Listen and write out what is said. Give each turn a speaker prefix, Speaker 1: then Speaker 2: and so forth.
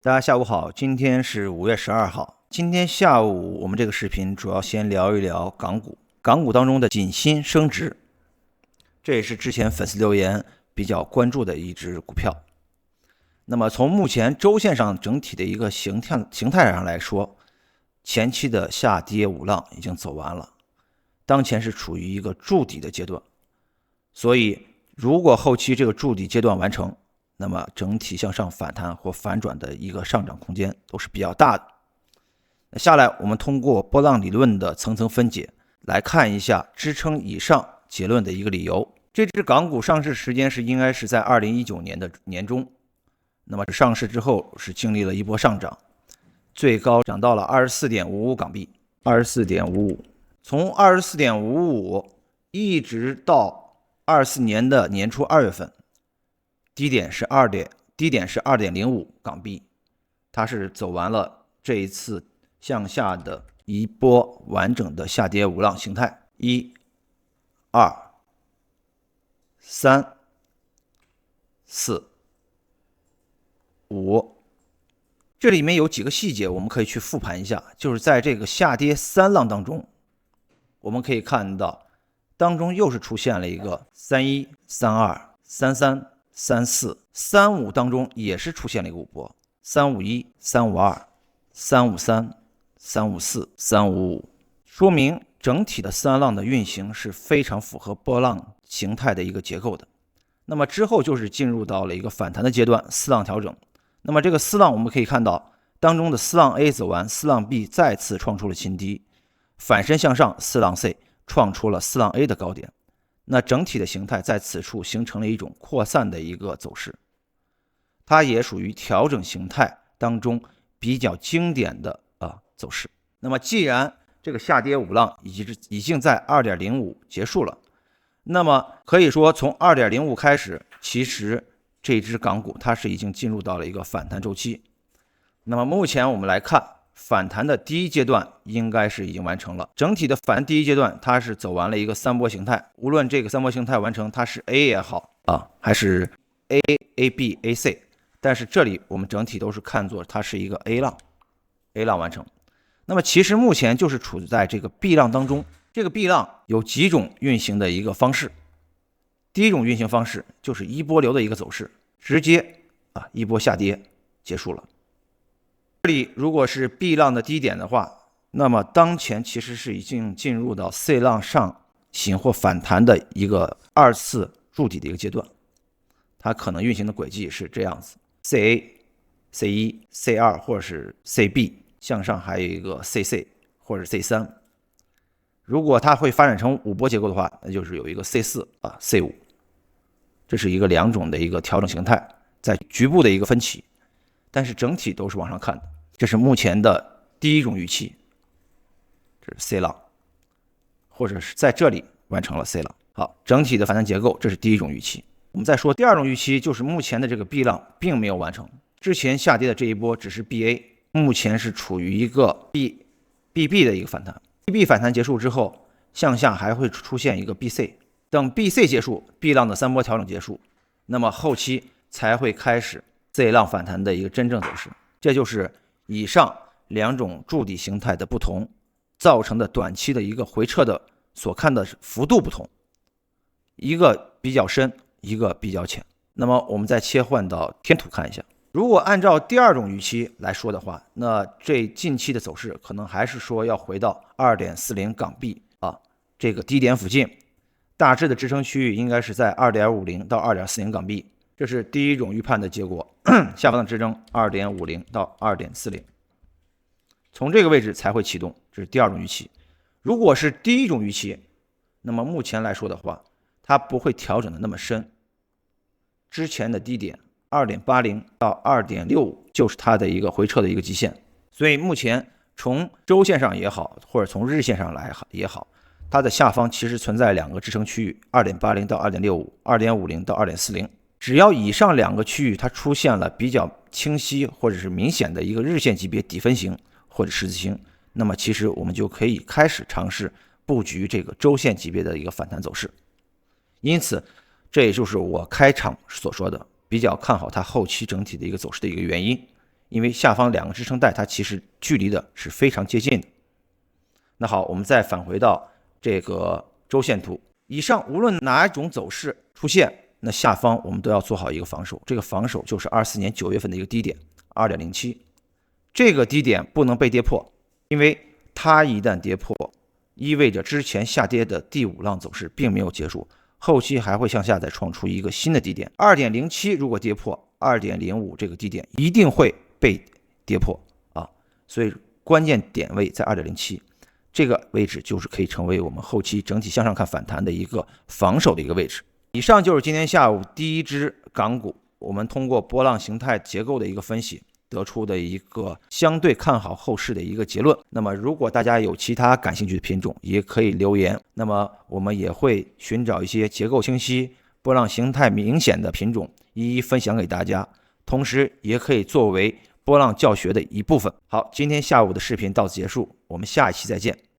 Speaker 1: 大家下午好，今天是5月12号。今天下午我们这个视频主要先聊一聊港股，港股当中的锦鑫升值，这也是之前粉丝留言比较关注的一只股票。那么从目前周线上整体的一个形态上来说，前期的下跌五浪已经走完了，当前是处于一个筑底的阶段，所以如果后期这个筑底阶段完成，那么整体向上反弹或反转的一个上涨空间都是比较大的。那下来我们通过波浪理论的层层分解来看一下支撑以上结论的一个理由。这只港股上市时间应该是在2019年的年中，那么上市之后是经历了一波上涨，最高涨到了 24.55 港币 24.55， 从 24.55 一直到24年的年初2月份，低点是 2.05 港币，它是走完了这一次向下的一波完整的下跌五浪形态。1、2、3、4、5，这里面有几个细节我们可以去复盘一下，就是在这个下跌三浪当中，我们可以看到当中又是出现了一个31、32、33、34、35当中也是出现了一个五波，351、352、353、354、355，说明整体的三浪的运行是非常符合波浪形态的一个结构的。那么之后就是进入到了一个反弹的阶段，四浪调整。那么这个四浪我们可以看到当中的四浪 A 走完，四浪 B 再次创出了新低，反身向上，四浪 C 创出了四浪 A 的高点。那整体的形态在此处形成了一种扩散的一个走势，它也属于调整形态当中比较经典的走势。那么既然这个下跌五浪已经在 2.05 结束了，那么可以说从 2.05 开始，其实这只港股它是已经进入到了一个反弹周期。那么目前我们来看，反弹的第一阶段应该是已经完成了，整体的反弹第一阶段它是走完了一个三波形态，无论这个三波形态完成它是 A 也好还是 A、B、A、C， 但是这里我们整体都是看作它是一个 A 浪完成。那么其实目前就是处在这个 B 浪当中，这个 B 浪有几种运行的一个方式。第一种运行方式就是一波流的一个走势，直接一波下跌结束了。这里如果是 B 浪的低点的话，那么当前其实是已经进入到 C 浪上行或反弹的一个二次筑底的一个阶段，它可能运行的轨迹是这样子 ：CA、C1、C2 或者是 CB， 向上还有一个 CC 或者 C3。如果它会发展成五波结构的话，那就是有一个 C4 C5， 这是一个两种的一个调整形态，在局部的一个分歧，但是整体都是往上看的。这是目前的第一种预期，这是 C 浪，或者是在这里完成了 C 浪。好，整体的反弹结构，这是第一种预期。我们再说第二种预期，就是目前的这个 B 浪并没有完成，之前下跌的这一波只是 BA， 目前是处于一个 BB 的一个反弹。BB 反弹结束之后，向下还会出现一个 BC， 等 BC 结束， B 浪的三波调整结束，那么后期才会开始 C 浪反弹的一个真正走势。这就是以上两种筑底形态的不同造成的短期的一个回撤的所看的幅度不同，一个比较深，一个比较浅。那么我们再切换到天图看一下，如果按照第二种预期来说的话，那这近期的走势可能还是说要回到 2.40 港币这个低点附近，大致的支撑区域应该是在 2.50 到 2.40 港币，这是第一种预判的结果。下方的支撑 2.50 到 2.40， 从这个位置才会启动，这是第二种预期。如果是第一种预期，那么目前来说的话，它不会调整的那么深，之前的低点 2.80 到 2.65 就是它的一个回撤的一个极限。所以目前从周线上也好，或者从日线上来也好，它的下方其实存在两个支撑区域 2.80 到 2.65 2.50 到 2.40， 只要以上两个区域它出现了比较清晰或者是明显的一个日线级别底分型或者十字星，那么其实我们就可以开始尝试布局这个周线级别的一个反弹走势。因此这也就是我开场所说的比较看好它后期整体的一个走势的一个原因，因为下方两个支撑带它其实距离的是非常接近的。那好，我们再返回到这个周线图，以上无论哪一种走势出现，那下方我们都要做好一个防守，这个防守就是24年9月份的一个低点 2.07， 这个低点不能被跌破，因为它一旦跌破，意味着之前下跌的第5浪走势并没有结束，后期还会向下再创出一个新的低点 2.07， 如果跌破 2.05 这个低点一定会被跌破啊，所以关键点位在 2.07， 这个位置就是可以成为我们后期整体向上看反弹的一个防守的一个位置。以上就是今天下午第一只港股，我们通过波浪形态结构的一个分析得出的一个相对看好后市的一个结论。那么如果大家有其他感兴趣的品种也可以留言，那么我们也会寻找一些结构清晰、波浪形态明显的品种一一分享给大家，同时也可以作为波浪教学的一部分。好，今天下午的视频到此结束，我们下一期再见。